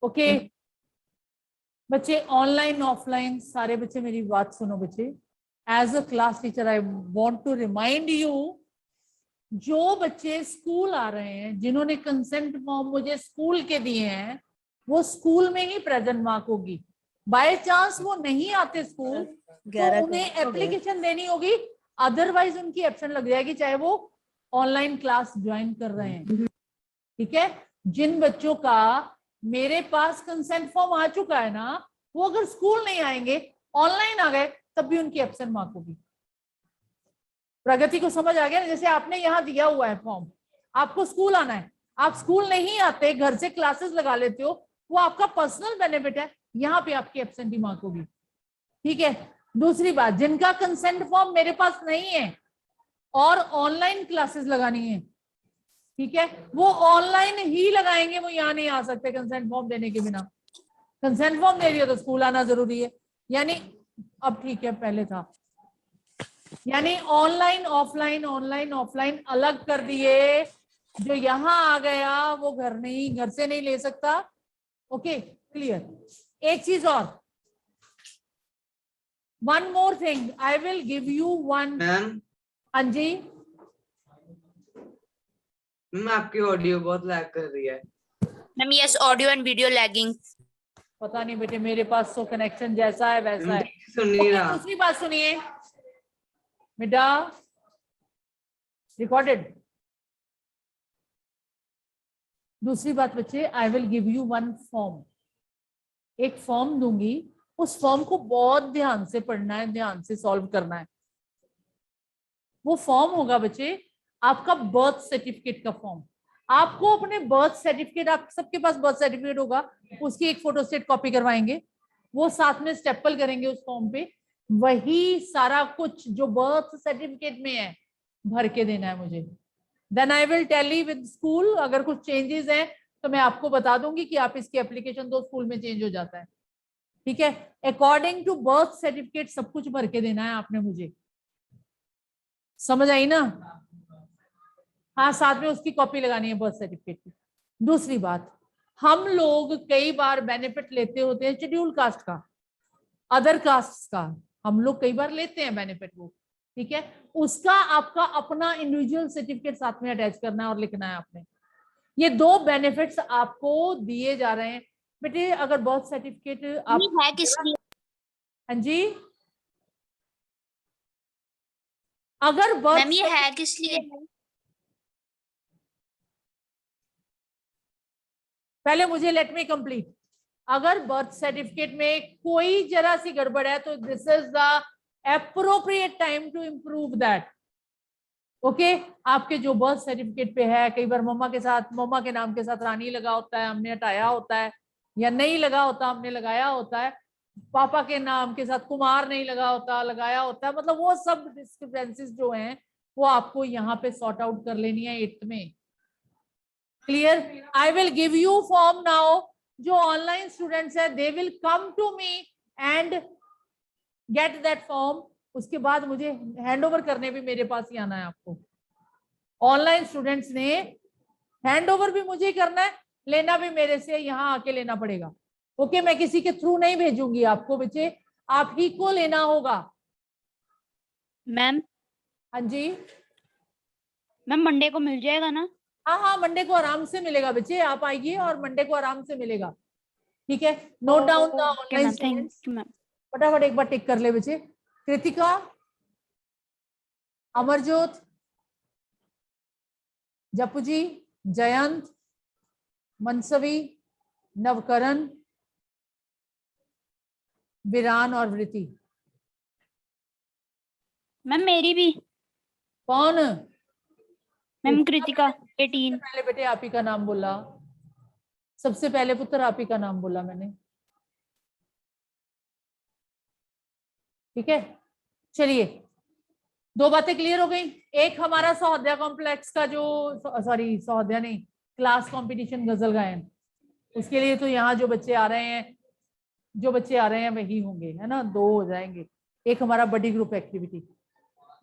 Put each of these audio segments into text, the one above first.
Okay बच्चे, online offline सारे बच्चे मेरी बात सुनो बच्चे। As a class teacher I want to remind you, जो बच्चे स्कूल आ रहे हैं, जिन्होंने कंसेंट फॉर्म मुझे स्कूल के दिए हैं, वो स्कूल में ही प्रेजेंट मार्क होगी। बाय चांस वो नहीं आते स्कूल तो उन्हें एप्लीकेशन देनी होगी, अदरवाइज उनकी एब्सेंट लग जाएगी, चाहे वो ऑनलाइन क्लास ज्वाइन कर रहे हैं। ठीक है, जिन बच्चों का मेरे पास कंसेंट फॉर्म आ चुका है ना, वो अगर स्कूल नहीं आएंगे, ऑनलाइन आ गए, तब भी उनकी एब्सेंट मार्क होगी। प्रगति को समझ आ गया ना? जैसे आपने यहाँ दिया हुआ है फॉर्म, आपको स्कूल आना है, आप स्कूल नहीं आते, घर से क्लासेस लगा लेते हो, वो आपका पर्सनल बेनिफिट है, यहाँ पे आपकी एब्सेंटी मार्क होगी। ठीक है, दूसरी बात, जिनका कंसेंट फॉर्म मेरे पास नहीं है और ऑनलाइन क्लासेस लगानी है, ठीक है, वो ऑनलाइन ही लगाएंगे, वो यहाँ नहीं आ सकते कंसेंट फॉर्म देने के बिना। कंसेंट फॉर्म दे दिया तो स्कूल आना जरूरी है, यानी अब ठीक है, पहले था, यानी ऑनलाइन ऑफलाइन अलग कर दिए। जो यहां आ गया वो घर से नहीं ले सकता। Okay clear. एक चीज और, one more thing, I will give you one. Ma'am, हाँ जी मैम आपकी ऑडियो बहुत लैग कर रही है। Ma'am yes, audio and video lagging. पता नहीं बेटे, मेरे पास तो कनेक्शन जैसा है वैसा है। सुन नहीं रहा। दूसरी बात सुनिए बेटा, रिकॉर्डेड। दूसरी बात बच्चे, आई will give you one form, एक फॉर्म दूंगी, उस फॉर्म को बहुत ध्यान से पढ़ना है, ध्यान से सॉल्व करना है। वो फॉर्म होगा बच्चे आपका बर्थ सर्टिफिकेट का फॉर्म। आपको अपने बर्थ सर्टिफिकेट, आप सबके पास बर्थ सर्टिफिकेट होगा, उसकी एक फोटोस्टेट कॉपी करवाएंगे, वो साथ में स्टेपल करेंगे उस फॉर्म पे, वही सारा कुछ जो बर्थ सर्टिफिकेट में है भर के देना है मुझे। Then I will tell you with school, अगर कुछ चेंजेस हैं तो मैं आपको बता दूंगी कि आप इसकी एप्लीकेशन दो, स्कूल में चेंज हो जाता है। ठीक है, अकॉर्डिंग टू बर्थ सर्टिफिकेट सब कुछ भर के देना है आपने मुझे, समझ आई ना? हाँ, साथ में उसकी कॉपी लगानी है बर्थ सर्टिफिकेट की। दूसरी बात, हम लोग कई बार बेनिफिट लेते होते हैं शेड्यूल कास्ट का, अदर कास्ट का, हम लोग कई बार लेते हैं बेनिफिट वो, ठीक है, उसका आपका अपना इंडिविजुअल सर्टिफिकेट साथ में अटैच करना है और लिखना है आपने। ये दो बेनिफिट्स आपको दिए जा रहे हैं बेटे। अगर बर्थ सर्टिफिकेट आप है किस लिए? हाँ जी, अगर बर्थ मैम ये है किस लिए? पहले मुझे लेट मी कंप्लीट। अगर बर्थ सर्टिफिकेट में कोई जरा सी गड़बड़ है तो this is the appropriate time to improve that. Okay, आपके जो बर्थ सर्टिफिकेट पे है, कई बार मम्मा के साथ, मम्मा के नाम के साथ रानी लगा होता है, हमने हटाया होता है, या नहीं लगा होता, हमने लगाया होता है, पापा के नाम के साथ कुमार नहीं लगा होता, लगाया होता है, मतलब वो सब डिस्क्रिपेंसीज जो हैं वो आपको यहाँ पे सॉर्ट आउट कर लेनी है 8th में। Clear? I will give you form now. जो ऑनलाइन स्टूडेंट्स है they will come to me and get that form. उसके बाद मुझे हैंड ओवर करने भी मेरे पास ही आना है आपको। ऑनलाइन स्टूडेंट्स ने हैंड ओवर भी मुझे ही करना है, लेना भी मेरे से यहाँ आके लेना पड़ेगा। ओके, मैं किसी के थ्रू नहीं भेजूंगी आपको बच्चे, आप ही को लेना होगा। मैम हाँ जी, मैम मंडे को मिल जाएगा ना? हाँ हाँ, मंडे को आराम से मिलेगा बच्चे, आप आइए और मंडे को आराम से मिलेगा। ठीक है, note down the online students. फटाफट एक बार टिक कर ले बच्चे। कृतिका, अमरजोत, जपू जी, जयंत, मनसवी, नवकरण, विरान और वृति। मैम मेरी भी। कौन? मैम कृतिका 18। पहले बेटे आप ही का नाम बोला, सबसे पहले पुत्र आप ही का नाम बोला मैंने। ठीक है, चलिए, दो बातें क्लियर हो गई। एक हमारा सौहद्या कॉम्प्लेक्स का जो, सॉरी सौहद्या नहीं, क्लास कंपटीशन गजल गायन, उसके लिए तो यहाँ जो बच्चे आ रहे हैं, जो बच्चे आ रहे हैं वही होंगे, है ना, 2 हो जाएंगे। एक हमारा बड़ी ग्रुप एक्टिविटी,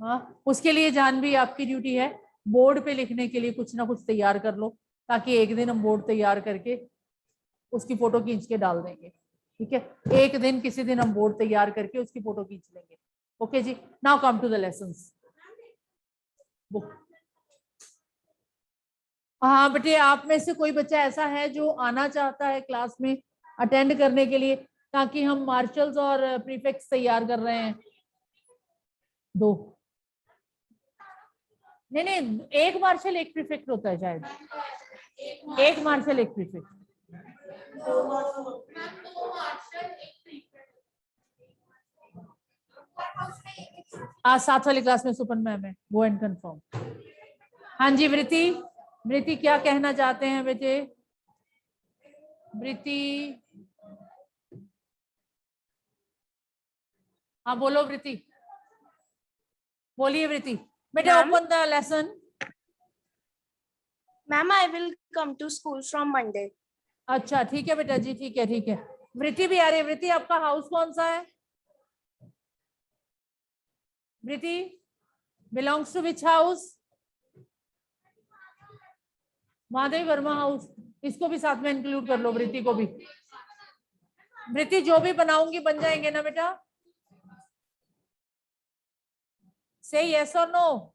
हाँ, उसके लिए जानवी आपकी ड्यूटी है, बोर्ड पे लिखने के लिए कुछ ना कुछ तैयार कर लो, ताकि एक दिन हम बोर्ड तैयार करके उसकी फोटो खींच के डाल देंगे, ठीक है। एक दिन किसी दिन हम बोर्ड तैयार करके उसकी फोटो खींच लेंगे। ओके जी, now come to the lessons. हाँ बेटे, आप में से कोई बच्चा ऐसा है जो आना चाहता है क्लास में अटेंड करने के लिए, ताकि हम मार्शल्स और प्रीफिक्स तैयार कर रहे हैं। दो, नहीं नहीं, एक मार्शल एक प्रीफिक्स होता है शायद, एक मार्शल एक प्रीफिक्स। आज 7 वाली क्लास में सुपन मैम है, गो एंड कंफर्म। हाँ जी वृति, वृति क्या कहना चाहते हैं बेटे? वृति, हाँ बोलो वृति, बोलिए वृति। बेटे open the lesson. Ma'am I will come to school from Monday. अच्छा ठीक है बेटा जी, ठीक है ठीक है। वृति भी आ रही है। वृति आपका हाउस कौन सा है? Vriti belongs to which house? Mahadevi Verma house. इसको भी साथ में इंक्लूड कर लो, वृति को भी। वृति जो भी बनाऊंगी बन जाएंगे ना बेटा? से यस और नो।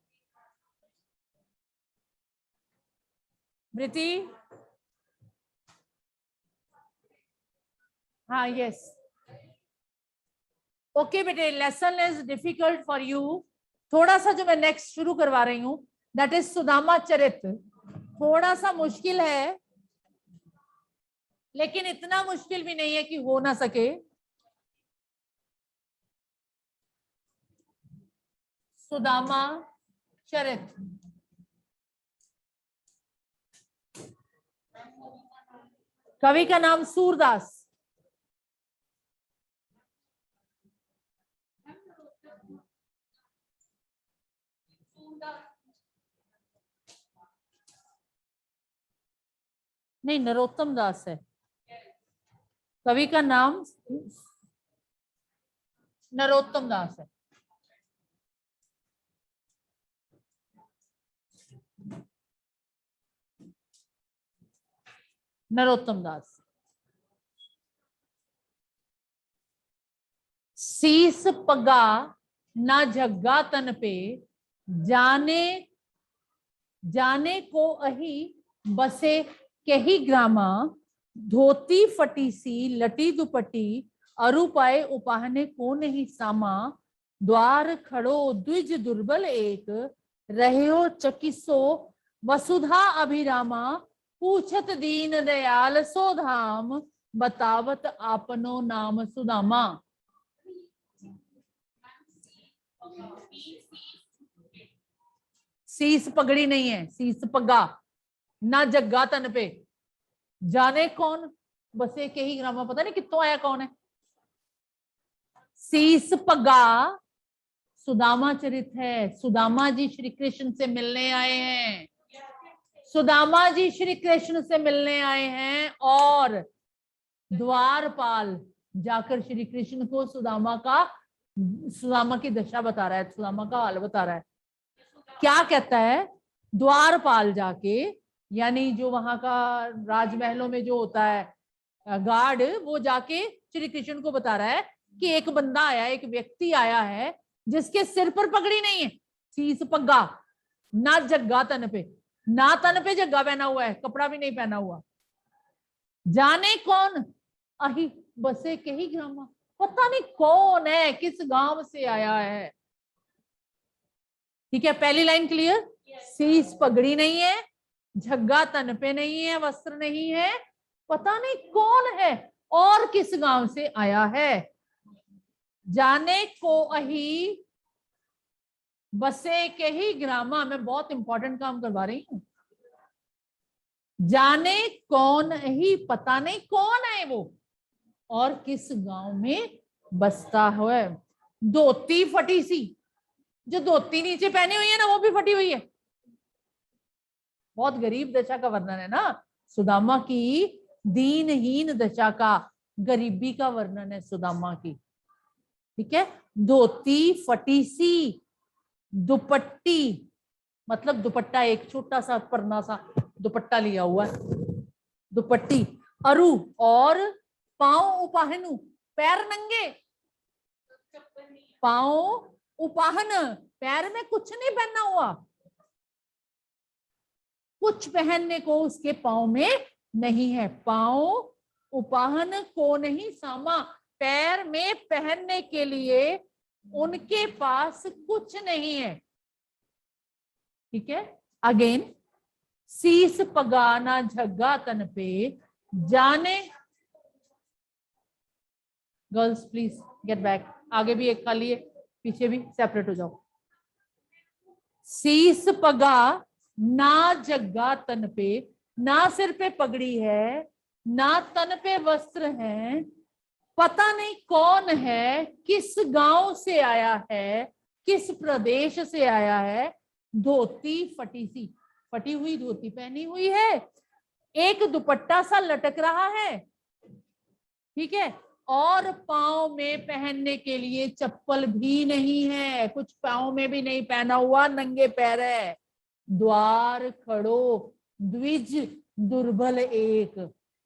वृति, हाँ यस। ओके बेटे, lesson is difficult for you. थोड़ा सा जो मैं नेक्स्ट शुरू करवा रही हूँ दैट इज सुदामा चरित्र, थोड़ा सा मुश्किल है, लेकिन इतना मुश्किल भी नहीं है कि हो ना सके। सुदामा चरित्र, कवि का नाम सूरदास। नहीं, नरोत्तम दास है कवि का नाम, नरोत्तम दास है। नरोत्तम दास। सीस पगा ना जग्गा तन पे, जाने जाने को अही बसे केही ग्रामा, धोती फटी सी लटी दुपट्टी, अरु पाए उपाहने को नहीं सामा, द्वार खड़ो द्विज दुर्बल एक, रहो चकिसो वसुधा अभिरामा, पूछत दीन दयाल सो धाम, बतावत आपनो नाम सुदामा। सीस पगड़ी नहीं है, सीस पगा ना जग्गा तन पे, जाने कौन बसे के ही ग्रामा, पता नहीं कितों आया कौन है। सीस पगा सुदामा चरित है, सुदामा जी श्री कृष्ण से मिलने आए हैं, सुदामा जी श्री कृष्ण से मिलने आए हैं, और द्वारपाल जाकर श्री कृष्ण को सुदामा की दशा बता रहा है, सुदामा का हाल बता रहा है। क्या कहता है? द्वारपाल जाके, यानी जो वहां का राजमहलों में जो होता है गार्ड, वो जाके श्री कृष्ण को बता रहा है कि एक बंदा आया, एक व्यक्ति आया है जिसके सिर पर पगड़ी नहीं है, सीस पग्गा ना जग्गा तन पे, ना तन पे जग्गा पहना हुआ है, कपड़ा भी नहीं पहना हुआ, जाने कौन अही बसे के ही ग्रामा, पता नहीं कौन है, किस गांव से आया है। ठीक है, पहली लाइन क्लियर? सीस पगड़ी नहीं है, झग्गा तन पे नहीं है, वस्त्र नहीं है, पता नहीं कौन है और किस गांव से आया है। जाने को अही बसे के ही ग्रामा, मैं बहुत इंपॉर्टेंट काम करवा रही हूं। जाने कौन ही, पता नहीं कौन है वो और किस गांव में बसता है। धोती फटी सी, जो धोती नीचे पहनी हुई है ना वो भी फटी हुई है, बहुत गरीब दशा का वर्णन है ना, सुदामा की दीनहीन दशा का, गरीबी का वर्णन है सुदामा की। ठीक है, धोती फटी सी, दुपट्टी मतलब दुपट्टा, एक छोटा सा परना सा दुपट्टा लिया हुआ है, दुपट्टी, अरु और पांव उपाहनु, पैर नंगे, पांव उपाहन, पैर में कुछ नहीं पहना हुआ, कुछ पहनने को उसके पांव में नहीं है। पांव उपाहन को नहीं सामा, पैर में पहनने के लिए उनके पास कुछ नहीं है। ठीक है, अगेन, शीस पगाना झग्गा तन पे, जाने, गर्ल्स प्लीज गेट बैक, आगे भी एक खाली है, पीछे भी सेपरेट हो जाओ। शीस पगा ना जग्गा तन पे, ना सिर पे पगड़ी है, ना तन पे वस्त्र है, पता नहीं कौन है, किस गांव से आया है, किस प्रदेश से आया है, धोती फटी सी, फटी हुई धोती पहनी हुई है, एक दुपट्टा सा लटक रहा है, ठीक है, और पांव में पहनने के लिए चप्पल भी नहीं है, कुछ पांव में भी नहीं पहना हुआ, नंगे पैर है। द्वार खड़ो द्विज दुर्बल एक,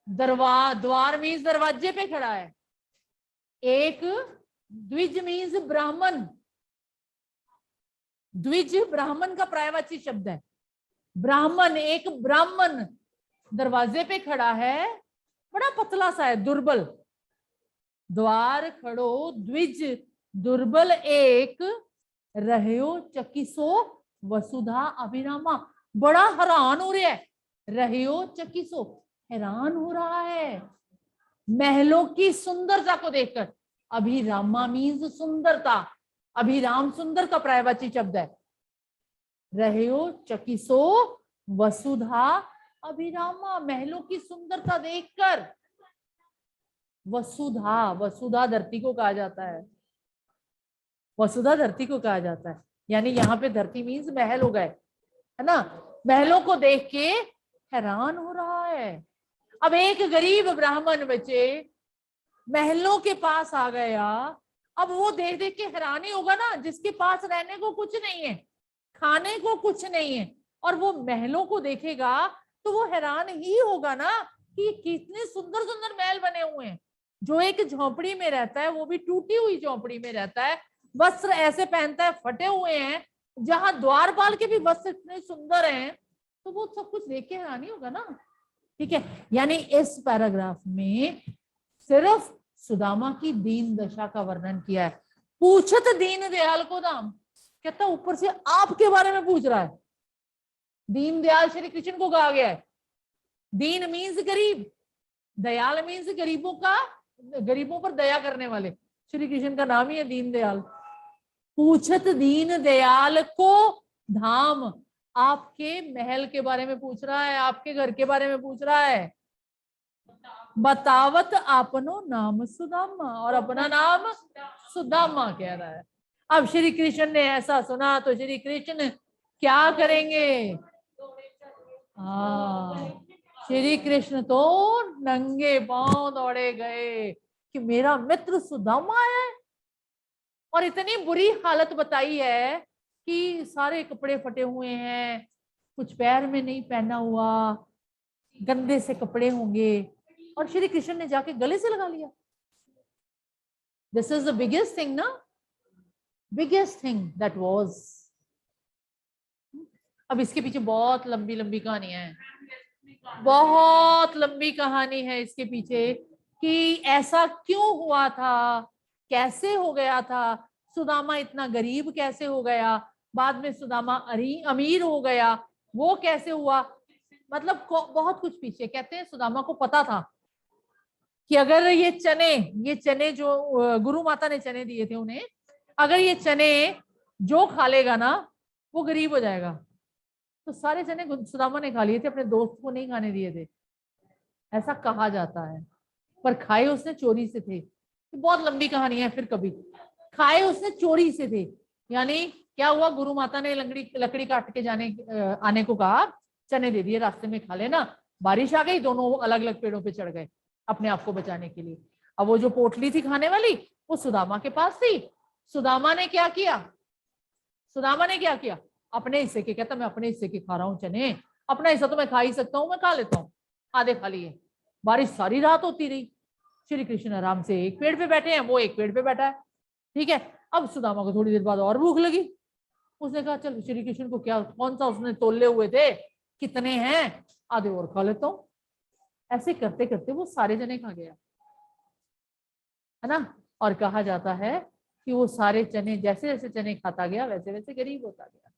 द्वार मीन्स दरवाजे पे खड़ा है, एक द्विज मीन्स ब्राह्मण, द्विज ब्राह्मण का पर्यायवाची शब्द है, ब्राह्मण, एक ब्राह्मण दरवाजे पे खड़ा है, बड़ा पतला सा है, दुर्बल। द्वार खड़ो द्विज दुर्बल एक, रहयो चकिसो वसुधा अभिरामा, बड़ा हैरान हो रहा है, रहयो चकिसो, हैरान हो रहा है महलों की सुंदरता को देखकर। अभिरामा मीन्स सुंदरता, अभिराम सुंदर का पर्यायवाची शब्द है। रहयो चकिसो वसुधा अभिरामा, महलों की सुंदरता देखकर। वसुधा, वसुधा धरती को कहा जाता है, वसुधा धरती को कहा जाता है, यानी यहाँ पे धरती मीन्स महल हो गए, है ना। महलों को देख के हैरान हो रहा है। अब एक गरीब ब्राह्मण बच्चे महलों के पास आ गया, अब वो देख देख के हैरान ही होगा ना, जिसके पास रहने को कुछ नहीं है, खाने को कुछ नहीं है, और वो महलों को देखेगा तो वो हैरान ही होगा ना कि कितने सुंदर सुंदर महल बने हुए हैं। जो एक झोपड़ी में रहता है, वो भी टूटी हुई झोपड़ी में रहता है, वस्त्र ऐसे पहनता है, फटे हुए हैं, जहां द्वारपाल के भी वस्त्र इतने सुंदर हैं, तो वो सब कुछ देख के हैरानी होगा ना। ठीक है, यानी इस पैराग्राफ में सिर्फ सुदामा की दीन दशा का वर्णन किया है। पूछत दीन दयाल को दाम, कहता ऊपर से आपके बारे में पूछ रहा है। दीन दयाल श्री कृष्ण को कहा गया है। दीन मीन्स गरीब, दयाल मीन्स गरीबों का, गरीबों पर दया करने वाले, श्री कृष्ण का नाम ही है दीन दयाल। पूछत दीन दयाल को धाम, आपके महल के बारे में पूछ रहा है, आपके घर के बारे में पूछ रहा है। बतावत आपनो नाम सुदामा, और अपना नाम सुदामा कह रहा है। अब श्री कृष्ण ने ऐसा सुना तो श्री कृष्ण क्या करेंगे? श्री कृष्ण तो नंगे पांव दौड़े गए कि मेरा मित्र सुदामा है, और इतनी बुरी हालत बताई है कि सारे कपड़े फटे हुए हैं, कुछ पैर में नहीं पहना हुआ, गंदे से कपड़े होंगे, और श्री कृष्ण ने जाके गले से लगा लिया। This is the biggest thing ना, बिगेस्ट थिंग दैट वाज। अब इसके पीछे बहुत लंबी लंबी कहानियां हैं, बहुत लंबी कहानी है इसके पीछे कि ऐसा क्यों हुआ था, कैसे हो गया था, सुदामा इतना गरीब कैसे हो गया, बाद में सुदामा अमीर हो गया, वो कैसे हुआ, मतलब बहुत कुछ पीछे। कहते हैं सुदामा को पता था कि अगर ये चने जो गुरु माता ने चने दिए थे उन्हें, अगर ये चने जो खा लेगा ना वो गरीब हो जाएगा, तो सारे चने सुदामा ने खा लिए थे, अपने दोस्त को नहीं खाने दिए थे, ऐसा कहा जाता है। पर खाए उसने चोरी से थे। बहुत लंबी कहानी है, फिर कभी। खाए उसने चोरी से थे, यानी क्या हुआ, गुरु माता ने लकड़ी काट के आने को कहा, चने दे दिए, रास्ते में खा लेना। बारिश आ गई, दोनों अलग अलग पेड़ों पे चढ़ गए अपने आप को बचाने के लिए। अब वो जो पोटली थी खाने वाली वो सुदामा के पास थी। सुदामा ने क्या किया, अपने हिस्से के, कहता मैं अपने हिस्से के खा रहा हूँ चने, अपना हिस्सा तो मैं खा ही सकता हूँ, मैं खा लेता हूँ, आधे खा लिए। बारिश सारी रात होती रही। श्री कृष्ण आराम से एक पेड़ पे बैठे हैं, वो एक पेड़ पे बैठा है, ठीक है। अब सुदामा को थोड़ी देर बाद और भूख लगी, उसने कहा चल श्री कृष्ण को क्या, कौन सा उसने तोले हुए थे, कितने हैं, आधे और खा लेता हूँ। ऐसे करते करते वो सारे जने खा गया, है ना। और कहा जाता है कि वो सारे चने, जैसे जैसे चने खाता गया वैसे वैसे गरीब होता गया।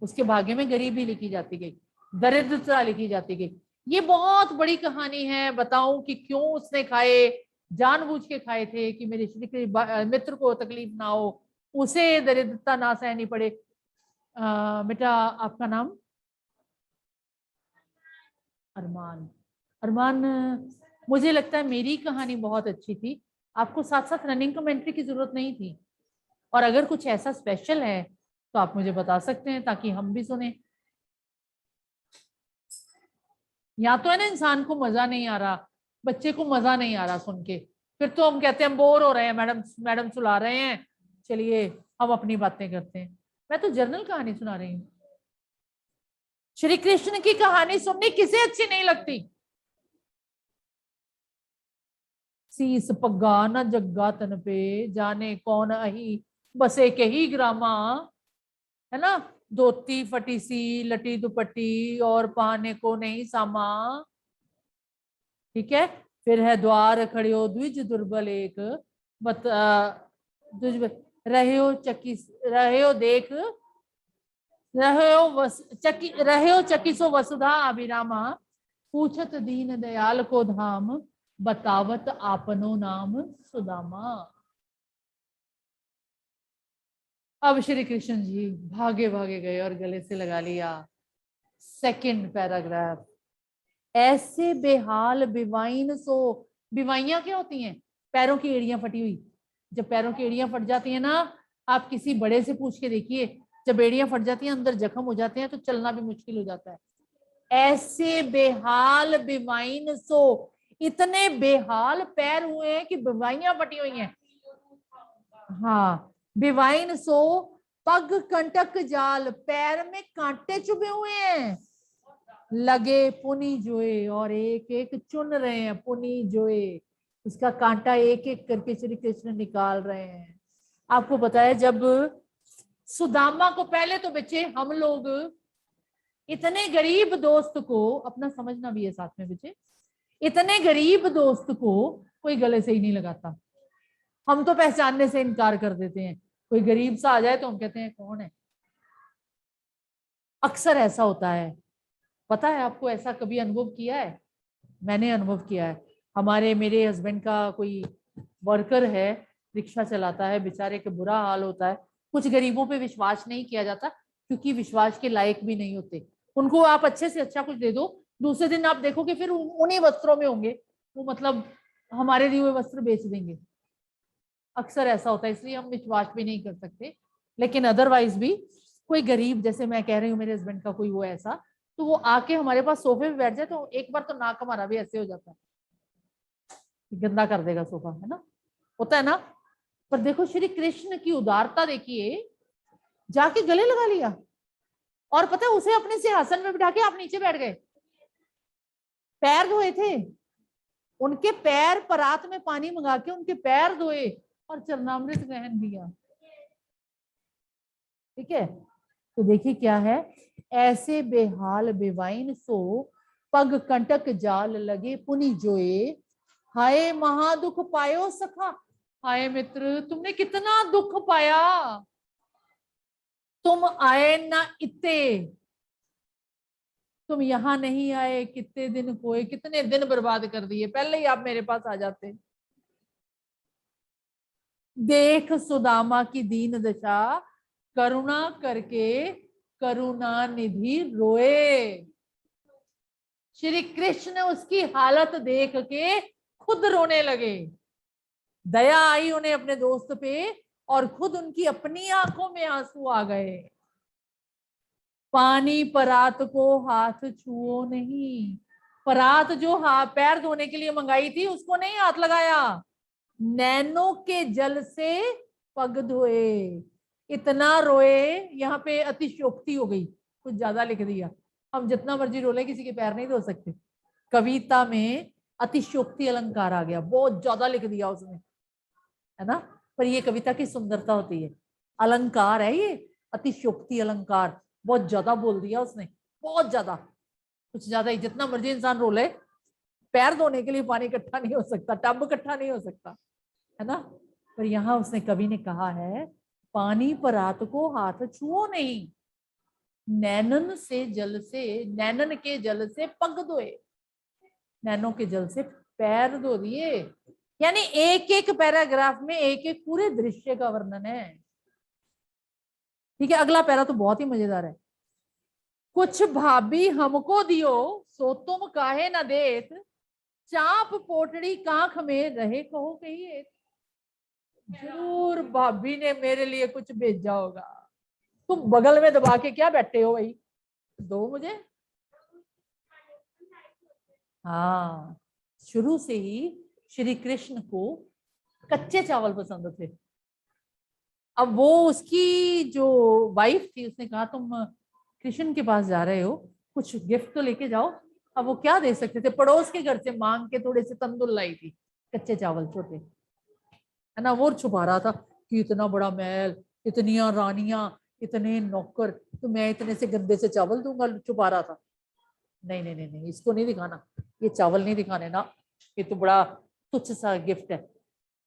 उसके भाग्य में गरीबी लिखी जाती गई, दरिद्रता लिखी जाती गई। ये बहुत बड़ी कहानी है। बताऊं कि क्यों उसने खाए, जानबूझ के खाए थे कि मेरे श्री मित्र को तकलीफ ना हो, उसे दरिद्रता ना सहनी पड़े। बेटा आपका नाम? अरमान। अरमान, मुझे लगता है मेरी कहानी बहुत अच्छी थी, आपको साथ साथ रनिंग कमेंट्री की जरूरत नहीं थी। और अगर कुछ ऐसा स्पेशल है तो आप मुझे बता सकते हैं ताकि हम भी सुने। या तो है ना इंसान को मजा नहीं आ रहा, बच्चे को मजा नहीं आ रहा सुन के, फिर तो हम कहते हैं हम बोर हो रहे हैं, मैडम सुना रहे हैं, चलिए हम अपनी बातें करते हैं। मैं तो जर्नल कहानी सुना रही हूँ। श्री कृष्ण की कहानी सुननी किसे अच्छी नहीं लगती। सीस पग्गा न जग्गा तन पे, जाने कौन अही बसे के ही ग्रामा, है ना। धोती फटी सी लटी दुपट्टी और पहने को नहीं सामा, ठीक है। फिर है द्वार खड़ियो द्विज दुर्बल एक, रहो चकी, रहो देख, रहो चकी सो वसुधा अभिरामा, पूछत दीन दयाल को धाम, बतावत आपनो नाम सुदामा। अब श्री कृष्ण जी भागे भागे गए और गले से लगा लिया। सेकंड पैराग्राफ, ऐसे बेहाल बिवाइन सो, बिवाइयां क्या होती हैं? पैरों की एड़ियां फटी हुई। जब पैरों की एड़ियां फट जाती है ना, आप किसी बड़े से पूछ के देखिए, जब एड़ियां फट जाती हैं अंदर जख्म हो जाते हैं तो चलना भी मुश्किल हो जाता है। ऐसे बेहाल बिवाइन सो, इतने बेहाल पैर हुए हैं कि बिवाइयां फटी हुई हैं। हाँ, बिवाइन सो पग कंटक जाल, पैर में कांटे चुभे हुए हैं। लगे पुनी जोए, और एक एक चुन रहे हैं, पुनी जोए, उसका कांटा एक एक करके श्री कृष्ण निकाल रहे हैं। आपको पता है जब सुदामा को, पहले तो बच्चे हम लोग इतने गरीब दोस्त को, अपना समझना भी है साथ में बच्चे, इतने गरीब दोस्त को कोई गले से ही नहीं लगाता। हम तो पहचानने से इनकार कर देते हैं। कोई गरीब सा आ जाए तो हम कहते हैं कौन है। अक्सर ऐसा होता है। पता है आपको, ऐसा कभी अनुभव किया है? मैंने अनुभव किया है। मेरे हस्बैंड का कोई वर्कर है, रिक्शा चलाता है, बेचारे का बुरा हाल होता है। कुछ गरीबों पे विश्वास नहीं किया जाता क्योंकि विश्वास के लायक भी नहीं होते। उनको आप अच्छे से अच्छा कुछ दे दो, दूसरे दिन आप देखोगे फिर उन्हीं वस्त्रों में होंगे वो, मतलब हमारे दिए हुए वस्त्र बेच देंगे। अक्सर ऐसा होता है, इसलिए हम विश्वास भी नहीं कर सकते। लेकिन अदरवाइज भी कोई गरीब, जैसे मैं कह रही हूँ मेरे हस्बैंड का कोई वो ऐसा, तो वो आके हमारे पास सोफे पे बैठ जाए तो एक बार तो नाक हमारा भी ऐसे हो जाता है, गंदा कर देगा सोफा, है ना, होता है ना। पर देखो श्री कृष्ण की उदारता देखिए, जाके गले लगा लिया, और पता है उसे अपने सिंहासन में बिठा के आप नीचे बैठ गए। पैर धोए थे, उनके पैर, परात में पानी मंगा के उनके पैर धोए और चरणामृत ग्रहण किया, ठीक है। तो देखिए क्या है, ऐसे बेहाल बेवाइन सो पग कंटक जाल लगे पुनि जोए, हाय महादुख पायो सखा। हाय मित्र, तुमने कितना दुख पाया, तुम आए ना इत्ते, तुम यहाँ नहीं आए, कितने दिन हुए, कितने दिन बर्बाद कर दिए, पहले ही आप मेरे पास आ जाते। देख सुदामा की दीन दशा, करुणा करके करुणा निधि रोए। श्री कृष्ण उसकी हालत देख के खुद रोने लगे। दया आई उन्हें अपने दोस्त पे, और खुद उनकी अपनी आंखों में आंसू आ गए। पानी परात को हाथ छुओ नहीं, परात जो पैर धोने के लिए मंगाई थी उसको नहीं हाथ लगाया, नैनों के जल से पग धोए। इतना रोए, यहाँ पे अतिशयोक्ति हो गई, कुछ ज्यादा लिख दिया। हम जितना मर्जी रो ले, किसी के पैर नहीं धो सकते। कविता में अतिशयोक्ति अलंकार आ गया, बहुत ज्यादा लिख दिया उसने, है ना। पर ये कविता की सुंदरता होती है, अलंकार है ये, अतिशयोक्ति अलंकार, बहुत ज्यादा बोल दिया उसने, बहुत ज्यादा, कुछ ज्यादा ही। जितना मर्जी इंसान रो ले, पैर धोने के लिए पानी इकट्ठा नहीं हो सकता, टब इकट्ठा नहीं हो सकता, है ना। पर यहाँ उसने, कवि ने कहा है, पानी परात को हाथ छुओ नहीं, नैनन से जल से, नैनन के जल से पग धोए, नैनों के जल से पैर धो दिए। यानी एक एक पैराग्राफ में एक एक पूरे दृश्य का वर्णन है। ठीक है, अगला पैरा तो बहुत ही मजेदार है। कुछ भाभी हमको दियो, सो तुम काहे न देत, चाप पोटड़ी कांख में रहे कहो कहिए। जरूर भाभी ने मेरे लिए कुछ भेजा होगा, तुम बगल में दबा के क्या बैठे हो भाई, दो मुझे। हाँ, शुरू से ही श्री कृष्ण को कच्चे चावल पसंद थे। अब वो उसकी जो वाइफ थी, उसने कहा तुम कृष्ण के पास जा रहे हो, कुछ गिफ्ट तो लेके जाओ। अब वो क्या दे सकते थे, पड़ोस के घर से मांग के थोड़े से तंदुर लाई थी, कच्चे चावल छोटे, है ना। वो छुपा रहा था कि इतना बड़ा महल, इतनी रानियां, इतने नौकर, तो मैं इतने से गंदे से चावल दूंगा, छुपा रहा था। नहीं नहीं नहीं नहीं, इसको नहीं दिखाना, ये चावल नहीं दिखाने ना, ये तो बड़ा तुच्छ सा गिफ्ट है।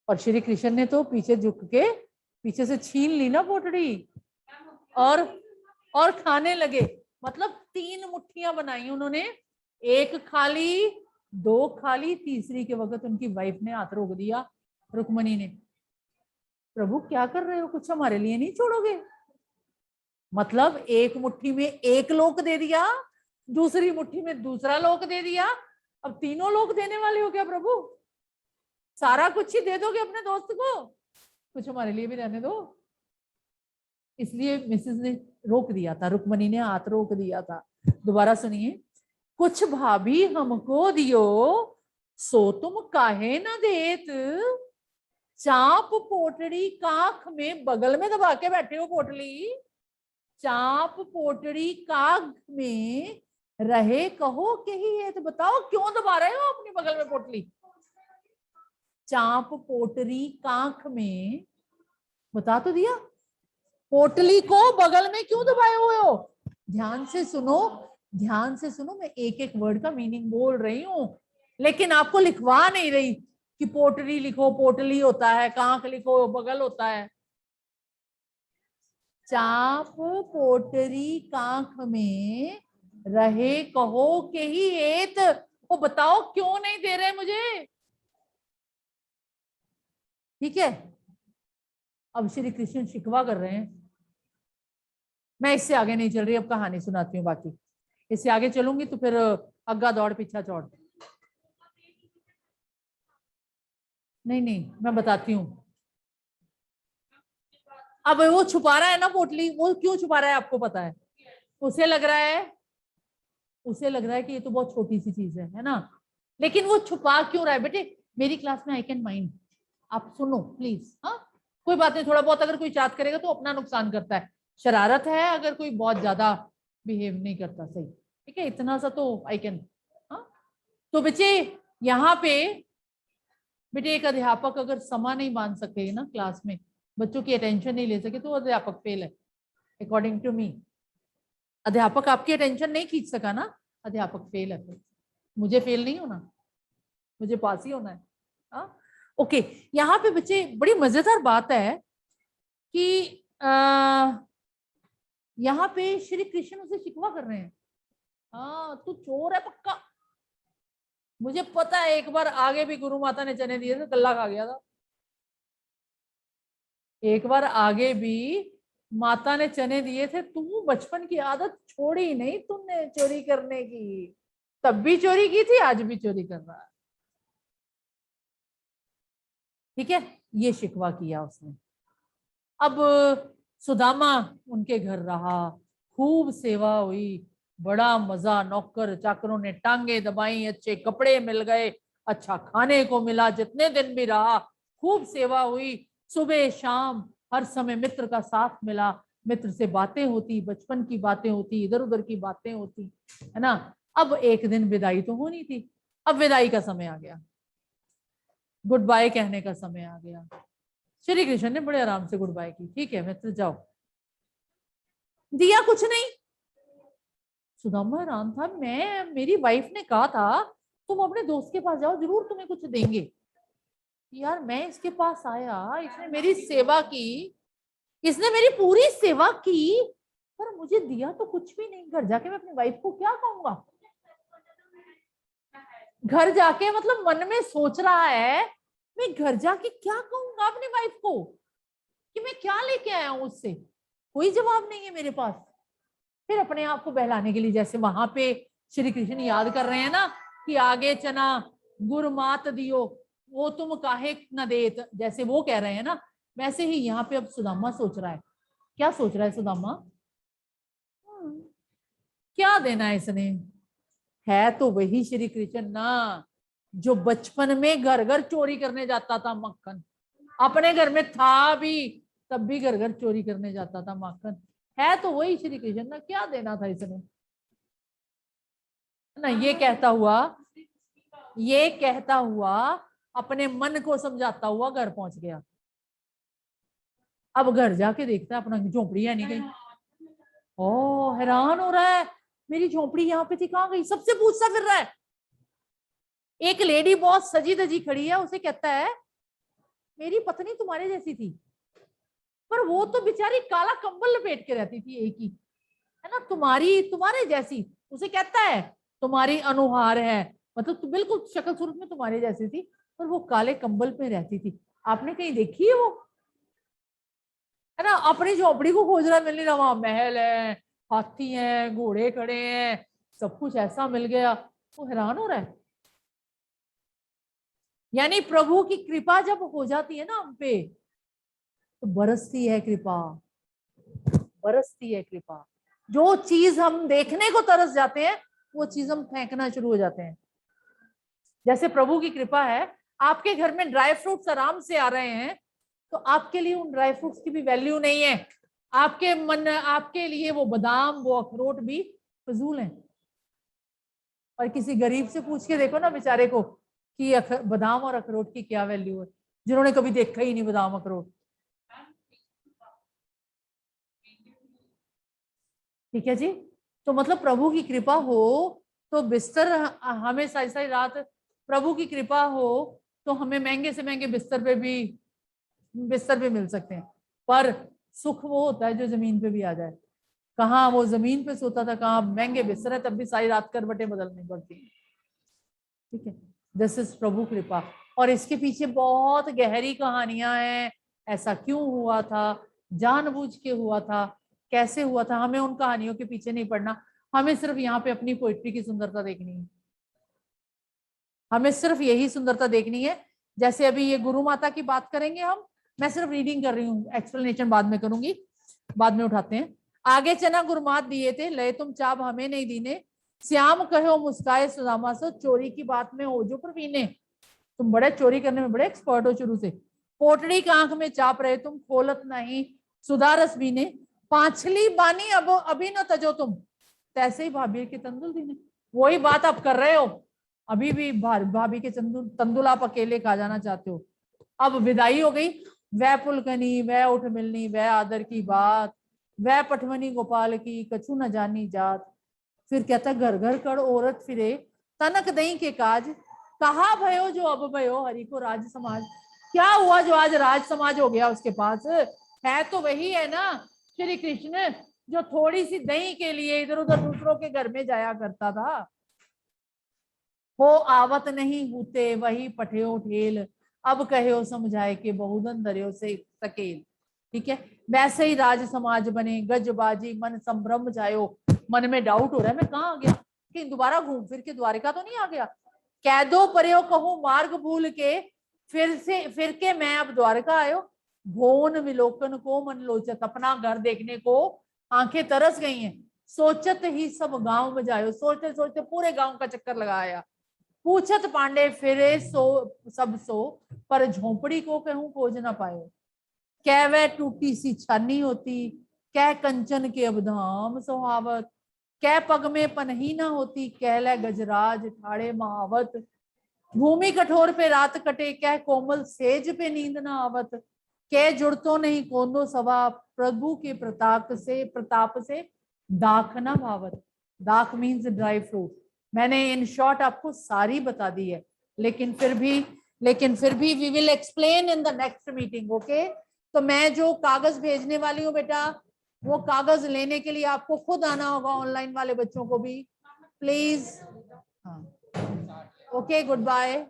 और श्री कृष्ण ने तो पीछे झुक के पीछे से छीन ली ना पोटड़ी, और खाने लगे। मतलब 3 मुट्ठियां बनाई उन्होंने, एक खाली, 2 खाली, तीसरी के वक्त उनकी वाइफ ने हाथ रोक दिया, रुक्मणी ने। प्रभु क्या कर रहे हो, कुछ हमारे लिए नहीं छोड़ोगे? मतलब एक मुट्ठी में एक लोक दे दिया, दूसरी मुट्ठी में दूसरा लोक दे दिया, अब तीनों लोक देने वाले हो क्या प्रभु? सारा कुछ ही दे दोगे अपने दोस्त को, कुछ हमारे लिए भी रहने दो। इसलिए मिसेस ने रोक दिया था, रुक्मणी ने हाथ रोक दिया था। दोबारा सुनिए, कुछ भाभी हमको दियो, सो तुम काहे न देत, चाप पोटड़ी काख में, बगल में दबा के बैठे हो पोटली, चाप पोटड़ी काख में रहे कहो कही है। तो बताओ क्यों दबा रहे हो अपनी बगल में पोटली? चाप पोटरी कांख में, बता तो दिया, पोटली को बगल में क्यों दबाए हुए हो? ध्यान से सुनो, ध्यान से सुनो, मैं एक एक वर्ड का मीनिंग बोल रही हूं, लेकिन आपको लिखवा नहीं रही कि पोटरी लिखो, पोटली होता है, कांख लिखो, बगल होता है। चाप पोटरी कांख में रहे कहो के ही एत, वो बताओ क्यों नहीं दे रहे मुझे? ठीक है, अब श्री कृष्ण शिकवा कर रहे हैं। मैं इससे आगे नहीं चल रही, अब कहानी सुनाती हूँ बाकी। इससे आगे चलूंगी तो फिर अग्गा दौड़ पीछा चौड़। नहीं नहीं, मैं बताती हूँ। अब वो छुपा रहा है ना पोटली, वो क्यों छुपा रहा है आपको पता है? उसे लग रहा है कि ये तो बहुत छोटी सी चीज है ना। लेकिन वो छुपा क्यों रहा है? बेटे मेरी क्लास में आई कैन माइंड, आप सुनो प्लीज। हाँ, कोई बात नहीं, थोड़ा बहुत अगर कोई चाट करेगा तो अपना नुकसान करता है, शरारत है अगर कोई बहुत ज्यादा बिहेव नहीं करता सही। ठीक है, इतना सा तो आई कैन। हाँ, तो बच्चे यहाँ पे, बेटे एक अध्यापक अगर समा नहीं बांध सके ना क्लास में, बच्चों की अटेंशन नहीं ले सके, तो अध्यापक फेल है अकॉर्डिंग टू मी। अध्यापक आपकी अटेंशन नहीं खींच सका ना, अध्यापक फेल है। मुझे फेल नहीं होना, मुझे पास ही होना है। हाँ, ओके। यहाँ पे बच्चे बड़ी मजेदार बात है कि यहाँ पे श्री कृष्ण उसे शिकवा कर रहे हैं। हाँ, तू चोर है पक्का, मुझे पता है एक बार आगे भी गुरु माता ने चने दिए थे, गल्ला खा गया था। एक बार आगे भी माता ने चने दिए थे, तू बचपन की आदत छोड़ी नहीं तुमने चोरी करने की, तब भी चोरी की थी, आज भी चोरी कर रहा है। ठीक है, ये शिकवा किया उसने। अब सुदामा उनके घर रहा, खूब सेवा हुई, बड़ा मजा, नौकर चाकरों ने टांगे दबाई, अच्छे कपड़े मिल गए, अच्छा खाने को मिला, जितने दिन भी रहा खूब सेवा हुई। सुबह शाम हर समय मित्र का साथ मिला, मित्र से बातें होती, बचपन की बातें होती, इधर उधर की बातें होती, है ना। अब एक दिन विदाई तो होनी थी, अब विदाई का समय आ गया, गुड बाय कहने का समय आ गया। श्री कृष्ण ने बड़े आराम से गुड बाय की, ठीक है मित्र जाओ। दिया कुछ नहीं। सुदामा हैरान था, मेरी वाइफ ने कहा था तुम अपने दोस्त के पास जाओ, जरूर तुम्हें कुछ देंगे। यार मैं इसके पास आया, इसने मेरी सेवा की, इसने मेरी पूरी सेवा की, पर मुझे दिया तो कुछ भी नहीं। घर जाके मैं अपनी वाइफ को क्या कहूंगा? घर जाके मतलब मन में सोच रहा है मैं घर जाके क्या कहूंगा अपनी वाइफ को कि मैं क्या लेके आया हूं उससे। कोई जवाब नहीं है मेरे पास। फिर अपने आप को बहलाने के लिए, जैसे वहां पे श्री कृष्ण याद कर रहे हैं ना कि आगे चना गुरमात दियो वो तुम काहे न देत, जैसे वो कह रहे हैं ना, वैसे ही यहाँ पे अब सुदामा सोच रहा है। क्या सोच रहा है सुदामा? क्या देना है इसने? है तो वही श्री कृष्ण ना जो बचपन में घर घर चोरी करने जाता था मक्खन। अपने घर में था भी, तब भी घर घर चोरी करने जाता था मक्खन। है तो वही श्री कृष्ण ना, क्या देना था इसने ना। ये कहता हुआ अपने मन को समझाता हुआ घर पहुंच गया। अब घर जाके देखता है अपना झोपड़ी है नहीं कहीं। ओ हैरान हो रहा है, मेरी झोपड़ी यहाँ पे थी, कहाँ गई? सबसे पूछता फिर रहा है। एक लेडी बहुत सजी धजी खड़ी है, उसे कहता है मेरी पत्नी तुम्हारे जैसी थी, पर वो तो बेचारी काला कंबल लपेट के रहती थी एक ही, है ना, तुम्हारे जैसी। उसे कहता है तुम्हारी अनुहार है, मतलब बिल्कुल शक्ल सूरत में तुम्हारे जैसी थी, पर वो काले कंबल पे रहती थी। आपने कहीं देखी है वो? है ना, अपनी झोपड़ी को खोज रहा है, मिल नहीं रहा। वहां महल है, हाथी है, घोड़े खड़े हैं, सब कुछ ऐसा मिल गया, वो हैरान हो रहा है। यानी प्रभु की कृपा जब हो जाती है ना हम पे, तो बरसती है कृपा, बरसती है कृपा। जो चीज हम देखने को तरस जाते हैं वो चीज हम फेंकना शुरू हो जाते हैं। जैसे प्रभु की कृपा है, आपके घर में ड्राई फ्रूट्स आराम से आ रहे हैं, तो आपके लिए उन ड्राई फ्रूट्स की भी वैल्यू नहीं है। आपके लिए वो बादाम वो अखरोट भी फजूल हैं। और किसी गरीब से पूछ के देखो ना बेचारे को कि बादाम और अखरोट की क्या वैल्यू है, जिन्होंने कभी देखा ही नहीं बादाम अखरोट। ठीक है जी। तो मतलब प्रभु की कृपा हो तो बिस्तर, हमें सारी सारी रात प्रभु की कृपा हो तो हमें महंगे से महंगे बिस्तर पे मिल सकते हैं। पर सुख वो होता है जो जमीन पे भी आ जाए। कहाँ वो जमीन पे सोता था, कहाँ महंगे बिस्तर है, तब भी सारी रात करवटें बदलनी पड़ती हैं। ठीक है, दिस इज प्रभु कृपा। और इसके पीछे बहुत गहरी कहानियां हैं। ऐसा क्यों हुआ था, जानबूझ के हुआ था, कैसे हुआ था, हमें उन कहानियों के पीछे नहीं पड़ना। हमें सिर्फ यहाँ पे अपनी पोइट्री की सुंदरता देखनी है। हमें सिर्फ यही सुंदरता देखनी है। जैसे अभी ये गुरु माता की बात करेंगे हम, मैं सिर्फ रीडिंग कर रही हूँ, एक्सप्लेनेशन बाद में करूंगी, बाद में उठाते हैं। आगे चना गुरमात दिए थे, लय तुम चाप हमें नहीं दीने, श्याम कहो मुस्काए सुदामा सो, चोरी की बात में हो जो प्रवीणे। तुम बड़े चोरी करने में बड़े एक्सपर्ट हो शुरू से। पोटड़ी का आंख में चाप रहे तुम, खोलत नहीं सुधारस बीने, पांचली बानी अब अभी न तजो तुम, तैसे ही भाभी के तंदुल दीने। वही बात आप कर रहे हो, अभी भी भाभी के तंदुल आप अकेले खा जाना चाहते हो। अब विदाई हो गई, वह पुलकनी वह उठ मिलनी वह आदर की बात, वह पठवनी गोपाल की कछु न जानी जात। फिर कहता घर घर कर औरत फिरे तनक दई के काज, कहा भयो जो अब भयो हरि को राज समाज। क्या हुआ जो आज राज समाज हो गया उसके पास? है तो वही है ना श्री कृष्ण, जो थोड़ी सी दही के लिए इधर उधर दूसरों के घर में जाया करता था। हो आवत नहीं होते वही पठेओ ठेल, अब कहो समझाए के बहुधन दरियो से सकेल। ठीक है, वैसे ही राज समाज बने, गजबाजी मन संभ्रम जायो। मन में डाउट हो रहा है मैं कहाँ आ गया, कि दोबारा घूम फिर के द्वारिका तो नहीं आ गया। कैदो पर्यो कहूं मार्ग भूल के, फिर के मैं अब द्वारका आयो। भोन विलोकन को मन लोचत, अपना घर देखने को आंखें तरस गई हैं। सोचत ही सब गांव में जायो, सोचते सोचते पूरे गांव का चक्कर लगाया। पूछत पांडे फिरे सब सो, पर झोपड़ी को कहूं खोज न पायो। कै वह टूटी सी छानी होती, कै कंचन के अब धाम सुहावत। कह पग में पनही ना होती, कह लै गजराज ठाड़े महावत। भूमि कठोर पे रात कटे, कह कोमल सेज पे नींद ना आवत। कह जुड़तो नहीं कोनो सवा, प्रभु के प्रताप से दाख ना भावत। दाख मीन्स ड्राई फ्रूट। मैंने इन शॉर्ट आपको सारी बता दी है, लेकिन फिर भी we will explain in the next meeting. Okay, तो मैं जो कागज भेजने वाली हूँ बेटा, वो कागज लेने के लिए आपको खुद आना होगा, ऑनलाइन वाले बच्चों को भी प्लीज। हाँ, ओके, गुड बाय।